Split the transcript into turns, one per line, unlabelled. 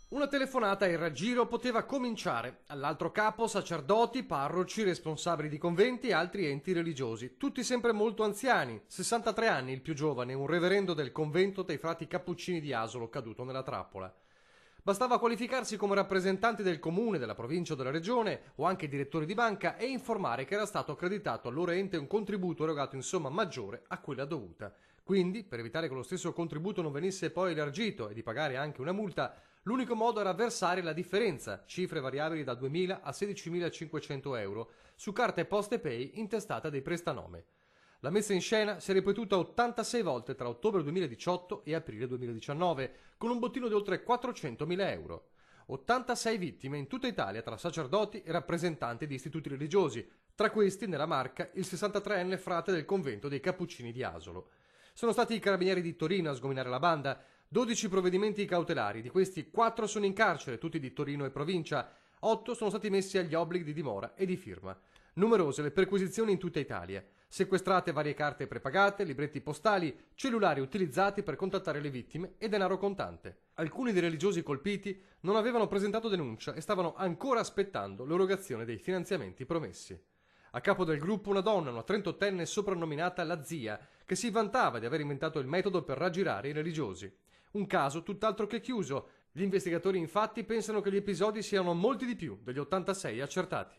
Una telefonata e il raggiro poteva cominciare. All'altro capo sacerdoti, parroci, responsabili di conventi e altri enti religiosi, tutti sempre molto anziani, 63 anni il più giovane, un reverendo del convento dei frati cappuccini di Asolo caduto nella trappola. Bastava qualificarsi come rappresentanti del comune, della provincia o della regione, o anche direttori di banca, e informare che era stato accreditato al loro ente un contributo erogato in somma maggiore a quella dovuta. Quindi, per evitare che lo stesso contributo non venisse poi elargito e di pagare anche una multa, l'unico modo era versare la differenza, cifre variabili da 2.000 a 16.500 euro, su carte Poste Pay intestata dei prestanome. La messa in scena si è ripetuta 86 volte tra ottobre 2018 e aprile 2019, con un bottino di oltre 400.000 euro. 86 vittime in tutta Italia tra sacerdoti e rappresentanti di istituti religiosi, tra questi, nella Marca, il 63enne frate del convento dei Cappuccini di Asolo. Sono stati i carabinieri di Torino a sgominare la banda, 12 provvedimenti cautelari, di questi 4 sono in carcere, tutti di Torino e provincia, 8 sono stati messi agli obblighi di dimora e di firma. Numerose le perquisizioni in tutta Italia, sequestrate varie carte prepagate, libretti postali, cellulari utilizzati per contattare le vittime e denaro contante. Alcuni dei religiosi colpiti non avevano presentato denuncia e stavano ancora aspettando l'erogazione dei finanziamenti promessi. A capo del gruppo una donna, una 38enne soprannominata la zia, che si vantava di aver inventato il metodo per raggirare i religiosi. Un caso tutt'altro che chiuso. Gli investigatori infatti pensano che gli episodi siano molti di più degli 86 accertati.